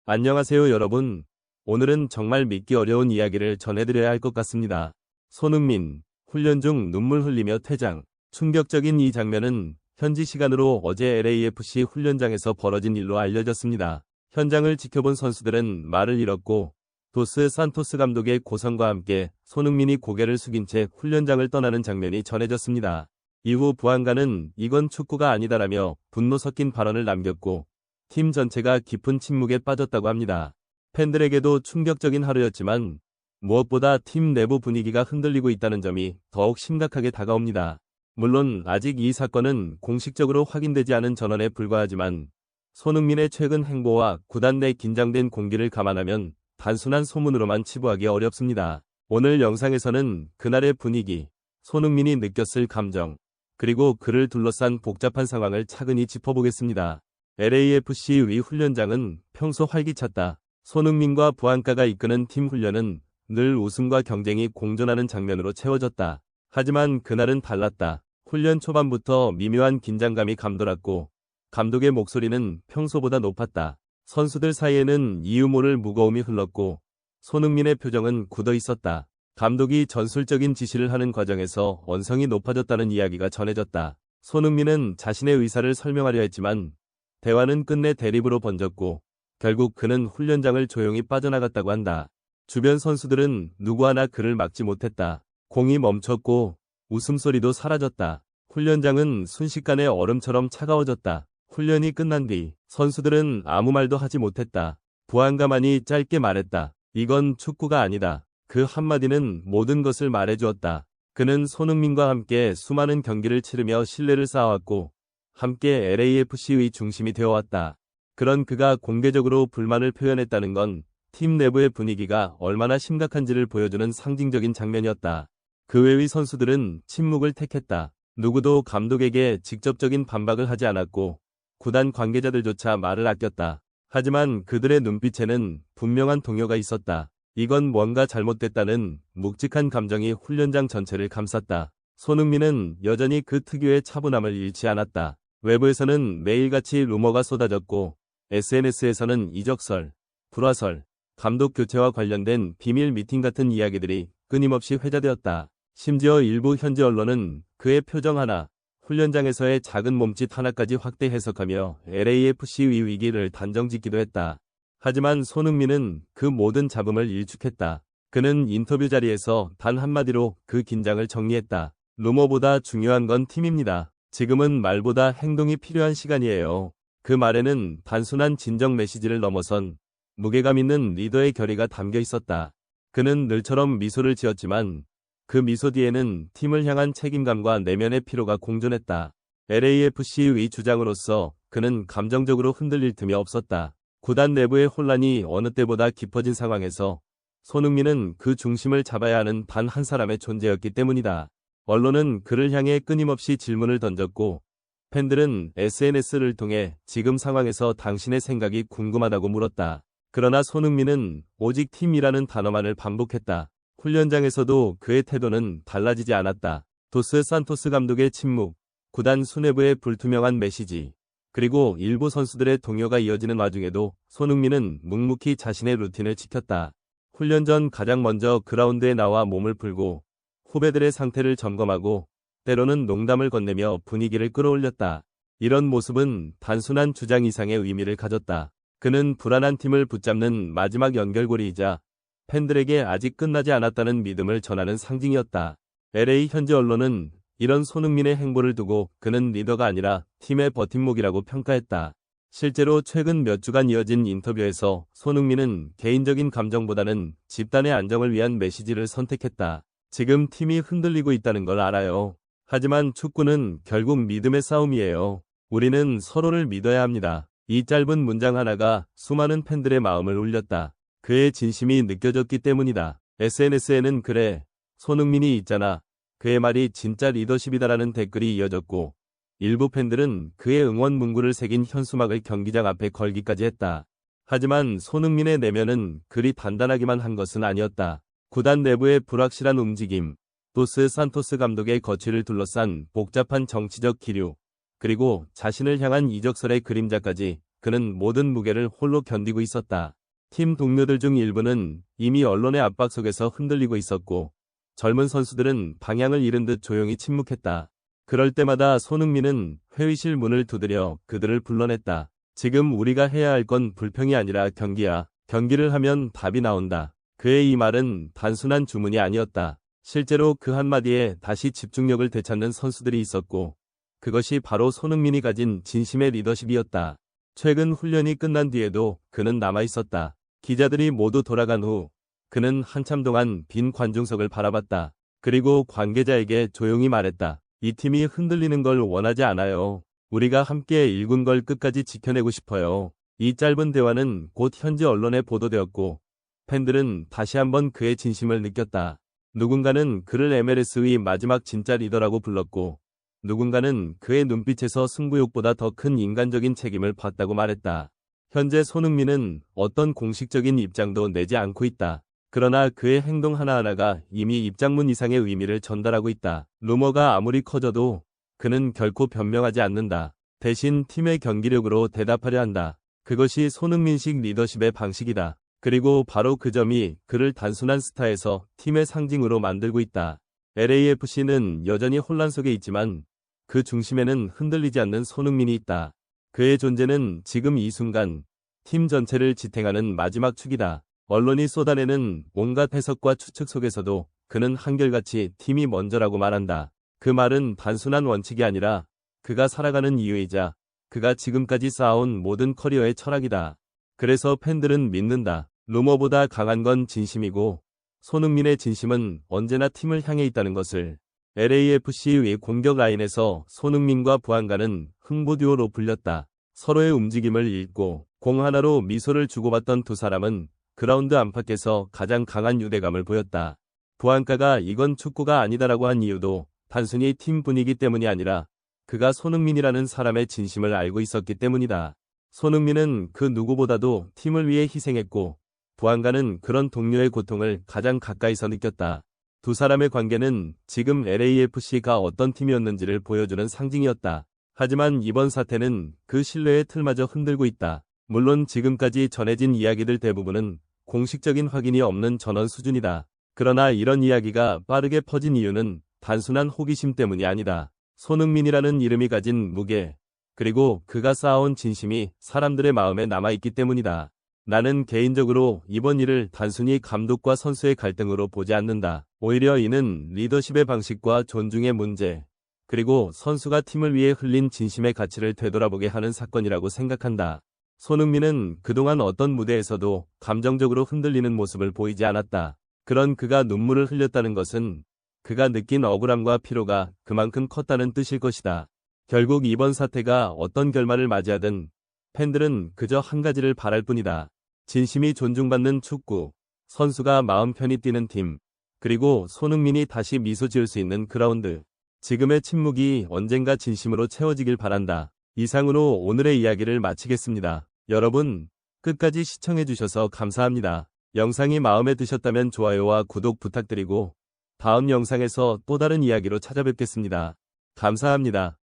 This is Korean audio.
안녕하세요 여러분. 오늘은 정말 믿기 어려운 이야기를 전해드려야 할 것 같습니다. 손흥민, 훈련 중 눈물 흘리며 퇴장. 충격적인 이 장면은 현지 시간으로 어제 LAFC 훈련장에서 벌어진 일로 알려졌습니다. 현장을 지켜본 선수들은 말을 잃었고 도스 산토스 감독의 고성과 함께 손흥민이 고개를 숙인 채 훈련장을 떠나는 장면이 전해졌습니다. 이후 부안가는 이건 축구가 아니다라며 분노 섞인 발언을 남겼고 팀 전체가 깊은 침묵에 빠졌다고 합니다. 팬들에게도 충격적인 하루였지만 무엇보다 팀 내부 분위기가 흔들리고 있다는 점이 더욱 심각하게 다가옵니다. 물론 아직 이 사건은 공식적으로 확인되지 않은 전언에 불과하지만 손흥민의 최근 행보와 구단 내 긴장된 공기를 감안하면 단순한 소문으로만 치부하기 어렵습니다. 오늘 영상에서는 그날의 분위기, 손흥민이 느꼈을 감정, 그리고 그를 둘러싼 복잡한 상황을 차근히 짚어보겠습니다. LAFC 훈련장은 평소 활기찼다. 손흥민과 부안가가 이끄는 팀 훈련은 늘 웃음과 경쟁이 공존하는 장면으로 채워졌다. 하지만 그날은 달랐다. 훈련 초반부터 미묘한 긴장감이 감돌았고 감독의 목소리는 평소보다 높았다. 선수들 사이에는 이유 모를 무거움이 흘렀고 손흥민의 표정은 굳어 있었다. 감독이 전술적인 지시를 하는 과정에서 언성이 높아졌다는 이야기가 전해졌다. 손흥민은 자신의 의사를 설명하려 했지만 대화는 끝내 대립으로 번졌고 결국 그는 훈련장을 조용히 빠져나갔다고 한다. 주변 선수들은 누구 하나 그를 막지 못했다. 공이 멈췄고 웃음소리도 사라졌다. 훈련장은 순식간에 얼음처럼 차가워졌다. 훈련이 끝난 뒤 선수들은 아무 말도 하지 못했다. 부안가만이 짧게 말했다. 이건 축구가 아니다. 그 한마디는 모든 것을 말해주었다. 그는 손흥민과 함께 수많은 경기를 치르며 신뢰를 쌓아왔고 함께 LAFC의 중심이 되어왔다. 그런 그가 공개적으로 불만을 표현했다는 건 팀 내부의 분위기가 얼마나 심각한지를 보여주는 상징적인 장면이었다. 그 외의 선수들은 침묵을 택했다. 누구도 감독에게 직접적인 반박을 하지 않았고 구단 관계자들조차 말을 아꼈다. 하지만 그들의 눈빛에는 분명한 동요가 있었다. 이건 뭔가 잘못됐다는 묵직한 감정이 훈련장 전체를 감쌌다. 손흥민은 여전히 그 특유의 차분함을 잃지 않았다. 외부에서는 매일같이 루머가 쏟아졌고 SNS에서는 이적설, 불화설, 감독 교체와 관련된 비밀 미팅 같은 이야기들이 끊임없이 회자되었다. 심지어 일부 현지 언론은 그의 표정 하나, 훈련장에서의 작은 몸짓 하나까지 확대 해석하며 LAFC의 위기를 단정짓기도 했다. 하지만 손흥민은 그 모든 잡음을 일축했다. 그는 인터뷰 자리에서 단 한마디로 그 긴장을 정리했다. 루머보다 중요한 건 팀입니다. 지금은 말보다 행동이 필요한 시간이에요. 그 말에는 단순한 진정 메시지를 넘어선 무게감 있는 리더의 결의가 담겨 있었다. 그는 늘처럼 미소를 지었지만 그 미소 뒤에는 팀을 향한 책임감과 내면의 피로가 공존했다. LAFC의 주장으로서 그는 감정적으로 흔들릴 틈이 없었다. 구단 내부의 혼란이 어느 때보다 깊어진 상황에서 손흥민은 그 중심을 잡아야 하는 단 한 사람의 존재였기 때문이다. 언론은 그를 향해 끊임없이 질문을 던졌고 팬들은 SNS를 통해 지금 상황에서 당신의 생각이 궁금하다고 물었다. 그러나 손흥민은 오직 팀이라는 단어만을 반복했다. 훈련장에서도 그의 태도는 달라지지 않았다. 도스 산토스 감독의 침묵, 구단 수뇌부의 불투명한 메시지, 그리고 일부 선수들의 동요가 이어지는 와중에도 손흥민은 묵묵히 자신의 루틴을 지켰다. 훈련 전 가장 먼저 그라운드에 나와 몸을 풀고 후배들의 상태를 점검하고 때로는 농담을 건네며 분위기를 끌어올렸다. 이런 모습은 단순한 주장 이상의 의미를 가졌다. 그는 불안한 팀을 붙잡는 마지막 연결고리이자 팬들에게 아직 끝나지 않았다는 믿음을 전하는 상징이었다. LA 현지 언론은 이런 손흥민의 행보를 두고 그는 리더가 아니라 팀의 버팀목이라고 평가했다. 실제로 최근 몇 주간 이어진 인터뷰에서 손흥민은 개인적인 감정보다는 집단의 안정을 위한 메시지를 선택했다. 지금 팀이 흔들리고 있다는 걸 알아요. 하지만 축구는 결국 믿음의 싸움이에요. 우리는 서로를 믿어야 합니다. 이 짧은 문장 하나가 수많은 팬들의 마음을 울렸다. 그의 진심이 느껴졌기 때문이다. SNS에는 그래, 손흥민이 있잖아. 그의 말이 진짜 리더십이다라는 댓글이 이어졌고 일부 팬들은 그의 응원 문구를 새긴 현수막을 경기장 앞에 걸기까지 했다. 하지만 손흥민의 내면은 그리 단단하기만 한 것은 아니었다. 구단 내부의 불확실한 움직임, 도스 산토스 감독의 거취를 둘러싼 복잡한 정치적 기류, 그리고 자신을 향한 이적설의 그림자까지 그는 모든 무게를 홀로 견디고 있었다. 팀 동료들 중 일부는 이미 언론의 압박 속에서 흔들리고 있었고, 젊은 선수들은 방향을 잃은 듯 조용히 침묵했다. 그럴 때마다 손흥민은 회의실 문을 두드려 그들을 불러냈다. 지금 우리가 해야 할 건 불평이 아니라 경기야. 경기를 하면 답이 나온다. 그의 이 말은 단순한 주문이 아니었다. 실제로 그 한마디에 다시 집중력을 되찾는 선수들이 있었고, 그것이 바로 손흥민이 가진 진심의 리더십이었다. 최근 훈련이 끝난 뒤에도 그는 남아있었다. 기자들이 모두 돌아간 후 그는 한참 동안 빈 관중석을 바라봤다. 그리고 관계자에게 조용히 말했다. 이 팀이 흔들리는 걸 원하지 않아요. 우리가 함께 일군 걸 끝까지 지켜내고 싶어요. 이 짧은 대화는 곧 현지 언론에 보도되었고, 팬들은 다시 한번 그의 진심을 느꼈다. 누군가는 그를 MLS의 마지막 진짜 리더라고 불렀고, 누군가는 그의 눈빛에서 승부욕보다 더 큰 인간적인 책임을 봤다고 말했다. 현재 손흥민은 어떤 공식적인 입장도 내지 않고 있다. 그러나 그의 행동 하나하나가 이미 입장문 이상의 의미를 전달하고 있다. 루머가 아무리 커져도 그는 결코 변명하지 않는다. 대신 팀의 경기력으로 대답하려 한다. 그것이 손흥민식 리더십의 방식이다. 그리고 바로 그 점이 그를 단순한 스타에서 팀의 상징으로 만들고 있다. LAFC는 여전히 혼란 속에 있지만 그 중심에는 흔들리지 않는 손흥민이 있다. 그의 존재는 지금 이 순간 팀 전체를 지탱하는 마지막 축이다. 언론이 쏟아내는 온갖 해석과 추측 속에서도 그는 한결같이 팀이 먼저라고 말한다. 그 말은 단순한 원칙이 아니라 그가 살아가는 이유이자 그가 지금까지 쌓아온 모든 커리어의 철학이다. 그래서 팬들은 믿는다. 루머보다 강한 건 진심이고 손흥민의 진심은 언제나 팀을 향해 있다는 것을. LAFC의 공격 라인에서 손흥민과 부안가는 흥부듀오로 불렸다. 서로의 움직임을 읽고 공 하나로 미소를 주고받던 두 사람은 그라운드 안팎에서 가장 강한 유대감을 보였다. 부안가가 이건 축구가 아니다라고 한 이유도 단순히 팀 분위기 때문이 아니라 그가 손흥민이라는 사람의 진심을 알고 있었기 때문이다. 손흥민은 그 누구보다도 팀을 위해 희생했고 부안가는 그런 동료의 고통을 가장 가까이서 느꼈다. 두 사람의 관계는 지금 LAFC가 어떤 팀이었는지를 보여주는 상징이었다. 하지만 이번 사태는 그 신뢰의 틀마저 흔들고 있다. 물론 지금까지 전해진 이야기들 대부분은 공식적인 확인이 없는 전언 수준이다. 그러나 이런 이야기가 빠르게 퍼진 이유는 단순한 호기심 때문이 아니다. 손흥민이라는 이름이 가진 무게, 그리고 그가 쌓아온 진심이 사람들의 마음에 남아있기 때문이다. 나는 개인적으로 이번 일을 단순히 감독과 선수의 갈등으로 보지 않는다. 오히려 이는 리더십의 방식과 존중의 문제, 그리고 선수가 팀을 위해 흘린 진심의 가치를 되돌아보게 하는 사건이라고 생각한다. 손흥민은 그동안 어떤 무대에서도 감정적으로 흔들리는 모습을 보이지 않았다. 그런 그가 눈물을 흘렸다는 것은 그가 느낀 억울함과 피로가 그만큼 컸다는 뜻일 것이다. 결국 이번 사태가 어떤 결말을 맞이하든 팬들은 그저 한 가지를 바랄 뿐이다. 진심이 존중받는 축구, 선수가 마음 편히 뛰는 팀, 그리고 손흥민이 다시 미소 지을 수 있는 그라운드. 지금의 침묵이 언젠가 진심으로 채워지길 바란다. 이상으로 오늘의 이야기를 마치겠습니다. 여러분, 끝까지 시청해주셔서 감사합니다. 영상이 마음에 드셨다면 좋아요와 구독 부탁드리고 다음 영상에서 또 다른 이야기로 찾아뵙겠습니다. 감사합니다.